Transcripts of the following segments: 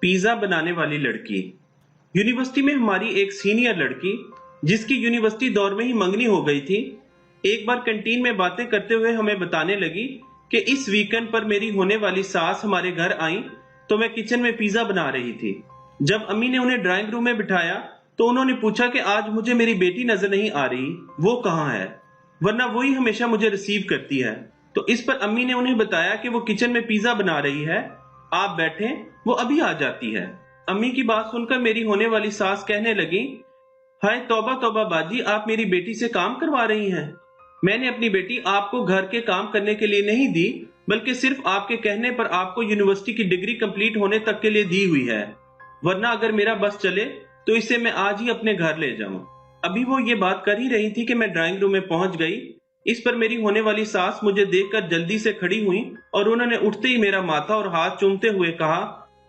Pizza बनाने वाली लड़की। यूनिवर्सिटी में हमारी एक सीनियर लड़की, जिसकी यूनिवर्सिटी दौर में ही मंगनी हो गई थी, एक बार कैंटीन में बातें करते हुए हमें बताने लगी कि इस वीकेंड पर मेरी होने वाली सास हमारे घर आई तो मैं किचन में पिज्जा बना रही थी। जब अम्मी ने उन्हें ड्राइंग रूम में बिठाया तो उन्होंने पूछा कि आज मुझे मेरी बेटी नजर नहीं आ रही, वो कहाँ है, वरना वही हमेशा मुझे रिसीव करती है। तो इस पर अम्मी ने उन्हें बताया कि वो किचन में पिज्जा बना रही है, आप बैठें, वो अभी आ जाती है। अम्मी की बात सुनकर मेरी होने वाली सास कहने लगी, हाय तौबा तौबा बाजी, आप मेरी बेटी से काम करवा रही हैं। मैंने अपनी बेटी आपको घर के काम करने के लिए नहीं दी, बल्कि सिर्फ आपके कहने पर आपको यूनिवर्सिटी की डिग्री कंप्लीट होने तक के लिए दी हुई है, वरना अगर मेरा बस चले तो इसे मैं आज ही अपने घर ले जाऊं। अभी वो ये बात कर ही रही थी कि मैं ड्राइंग रूम में पहुंच गई। इस पर मेरी होने वाली सास मुझे देखकर जल्दी से खड़ी हुई और उन्होंने उठते ही मेरा माथा और हाथ चूमते हुए कहा,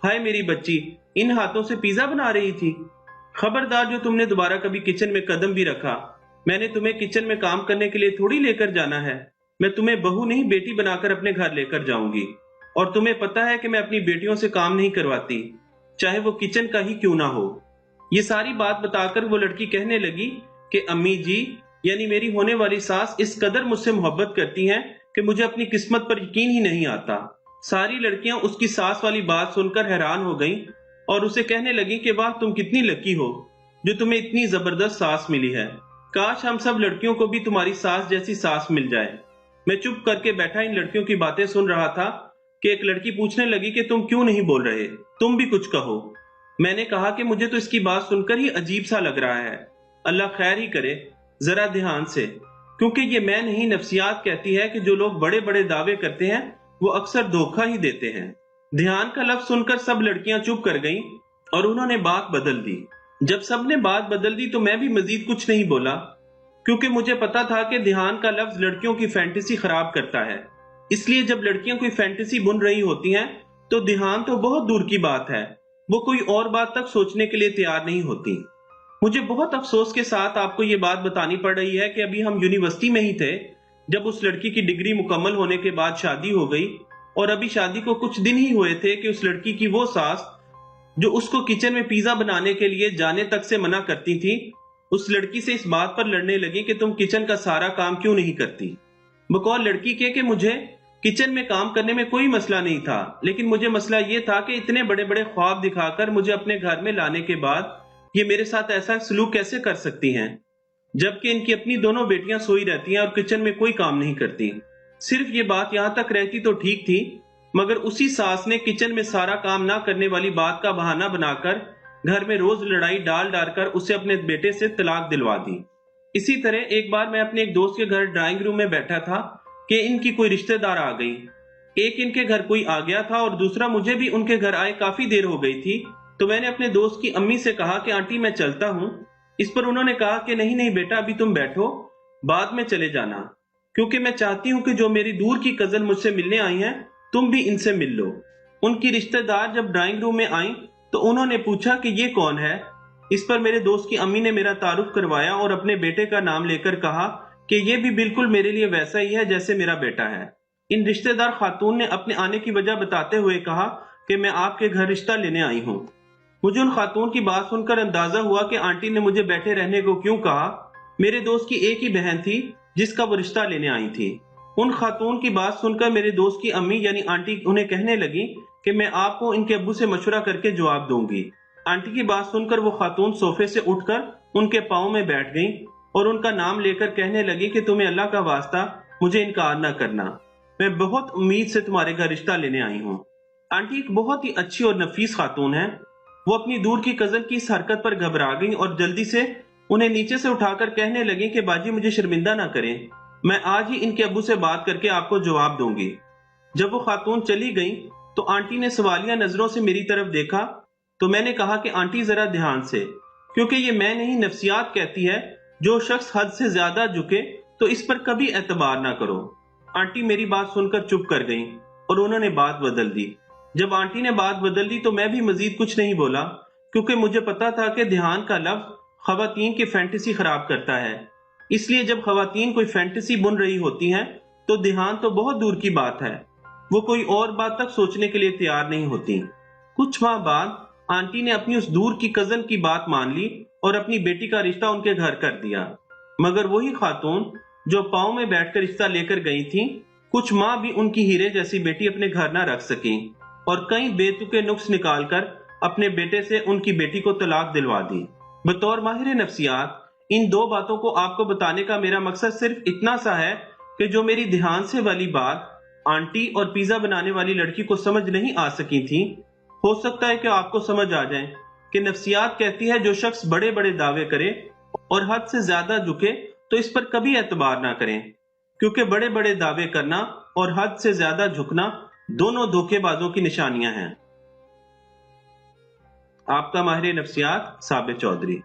हाय मेरी बच्ची, इन हाथों से पिज्जा बना रही थी। खबरदार जो तुमने दोबारा कभी किचन में कदम भी रखा, मैंने तुम्हें किचन में काम करने के लिए थोड़ी लेकर जाना है, मैं तुम्हें बहू नहीं बेटी बनाकर अपने घर लेकर जाऊंगी। और तुम्हें पता है कि मैं अपनी बेटियों से काम नहीं करवाती, चाहे वो किचन का ही क्यों ना हो। ये सारी बात बताकर वो लड़की कहने लगी कि अम्मी जी, यानी मेरी होने वाली सास इस कदर मुझसे मोहब्बत करती हैं कि मुझे अपनी किस्मत पर यकीन ही नहीं आता। सारी लड़कियां उसकी सास वाली बात सुनकर हैरान हो गईं और उसे कहने लगी कि वाह, तुम कितनी लकी हो जो तुम्हें इतनी जबरदस्त सास मिली है। काश हम सब लड़कियों को भी तुम्हारी सास जैसी सास मिल जाए। मैं चुप करके बैठा इन लड़कियों की बातें सुन रहा था कि एक लड़की पूछने लगी कि तुम क्यों नहीं बोल रहे, तुम भी कुछ कहो। मैंने कहा कि मुझे तो इसकी बात सुनकर ही अजीब सा लग रहा है, अल्लाह खैर ही करे, जरा ध्यान से, क्योंकि ये मैं नहीं नफ्सियात कहती है कि जो लोग बड़े बड़े दावे करते हैं वो अक्सर धोखा ही देते हैं। ध्यान का लफ्ज सुनकर सब लड़कियां चुप कर गईं और उन्होंने बात बदल दी। जब सबने बात बदल दी तो मैं भी मजीद कुछ नहीं बोला, क्योंकि मुझे पता था कि ध्यान का लफ्ज लड़कियों की फैंटेसी खराब करता है। इसलिए जब लड़कियां कोई फैंटेसी बुन रही होती हैं तो ध्यान तो बहुत दूर की बात है, वो कोई और बात तक सोचने के लिए तैयार नहीं होती। मुझे बहुत अफसोस के साथ आपको ये बात बतानी पड़ रही है कि अभी हम यूनिवर्सिटी में ही थे जब उस लड़की की डिग्री मुकम्मल होने के बाद शादी हो गई, और अभी शादी को कुछ दिन ही हुए थे कि उस लड़की की वो सास जो उसको किचन में पिज्जा बनाने के लिए जाने तक से मना करती थी, उस लड़की से इस बात पर लड़ने लगी कि तुम किचन का सारा काम क्यों नहीं करती। बकौल लड़की के कि मुझे किचन में काम करने में कोई मसला नहीं था, लेकिन मुझे मसला ये था कि इतने बड़े बड़े ख्वाब दिखाकर मुझे अपने घर में लाने के बाद ये मेरे साथ ऐसा सलूक कैसे कर सकती हैं, जबकि इनकी अपनी दोनों बेटियां सोई रहती हैं और किचन में कोई काम नहीं करती। सिर्फ ये बात यहां तक रहती तो ठीक थी, मगर उसी सास ने किचन में सारा काम ना करने वाली बात का बहाना बनाकर घर में रोज लड़ाई डाल डालकर उसे अपने बेटे से तलाक दिलवा दी। इसी तरह एक बार मैं अपने एक दोस्त के घर ड्राइंग रूम में बैठा था कि इनकी कोई रिश्तेदार आ गई। एक इनके घर कोई आ गया था और दूसरा मुझे भी उनके घर आए काफी देर हो गई थी। तो मैंने अपने दोस्त की अम्मी से कहा कि आंटी मैं चलता हूं। इस पर उन्होंने कहा कि नहीं नहीं बेटा, अभी तुम बैठो, बाद में चले जाना, क्योंकि मैं चाहती हूं कि जो मेरी दूर की कजन मुझसे मिलने आई हैं तुम भी इनसे मिल लो। उनकी रिश्तेदार जब ड्राइंग रूम में आई तो उन्होंने पूछा कि ये कौन है। इस पर मेरे दोस्त की अम्मी ने मेरा तारुफ करवाया और अपने बेटे का नाम लेकर कहा कि ये भी बिल्कुल मेरे लिए वैसा ही है जैसे मेरा बेटा है। इन रिश्तेदार खातून ने अपने आने की वजह बताते हुए कहा कि मैं आपके घर रिश्ता लेने आई हूँ। मुझे उन खातून की बात सुनकर अंदाजा हुआ कि आंटी ने मुझे बैठे रहने को क्यों कहा। मेरे दोस्त की एक ही बहन थी जिसका वो रिश्ता लेने आई थी। उन खातून की बात सुनकर मेरे दोस्त की अम्मी यानी आंटी उन्हें कहने लगी कि मैं आपको इनके अब्बू से मशवरा करके जवाब दूंगी। आंटी की बात सुनकर वो खातून सोफे से उठकर उनके पाँव में बैठ गई और उनका नाम लेकर कहने लगी कि तुम्हें अल्लाह का वास्ता मुझे इनकार न करना, मैं बहुत उम्मीद से तुम्हारे घर रिश्ता लेने आई हूँ। आंटी एक बहुत ही अच्छी और नफीस खातून है। वो अपनी दूर की कजन की इस हरकत पर घबरा गई और जल्दी से उन्हें नीचे से उठाकर कहने लगी कि बाजी मुझे शर्मिंदा ना करें, मैं आज ही इनके अब्बू से बात करके आपको जवाब दूंगी। जब वो खातून चली गई तो आंटी ने सवालिया नजरों से मेरी तरफ देखा तो मैंने कहा कि आंटी जरा ध्यान से, क्योंकि ये मैं नहीं नफ्सियात कहती है जो शख्स हद से ज्यादा झुके तो इस पर कभी एतबार ना करो। आंटी मेरी बात सुनकर चुप कर गई और उन्होंने बात बदल दी। जब आंटी ने बात बदल दी तो मैं भी मजीद कुछ नहीं बोला, क्योंकि मुझे पता था कि ध्यान का लफ्ज खवातीन की फैंटेसी खराब करता है। इसलिए जब खवातीन कोई फैंटेसी बुन रही होती हैं तो ध्यान तो बहुत दूर की बात है, वो कोई और बात तक सोचने के लिए तैयार नहीं होती। कुछ माह बाद आंटी ने अपनी उस दूर की कजन की बात मान ली और अपनी बेटी का रिश्ता उनके घर कर दिया। मगर वही खातून जो पाँव में बैठकर रिश्ता लेकर गई थी, कुछ माँ भी उनकी हीरे जैसी बेटी अपने घर ना रख सकी और कई बेतुके नुक्स निकालकर अपने बेटे से उनकी बेटी को तलाक दिलवा दी। बतौर माहिर नफ्सियात इन दो बातों को आपको बताने का मेरा मकसद सिर्फ इतना सा है कि जो मेरी ध्यान से वाली बात आंटी और पिज्जा बनाने वाली लड़की को समझ नहीं आ सकी थी, हो सकता है कि आपको समझ आ जाए कि नफ्सियात कहती है जो शख्स बड़े बड़े दावे करे और हद से ज्यादा झुके तो इस पर कभी एतबार ना करें, क्योंकि बड़े बड़े दावे करना और हद से ज्यादा झुकना दोनों धोखेबाजों की निशानियां हैं। आपका माहिर नफ्सियात साबिर चौधरी।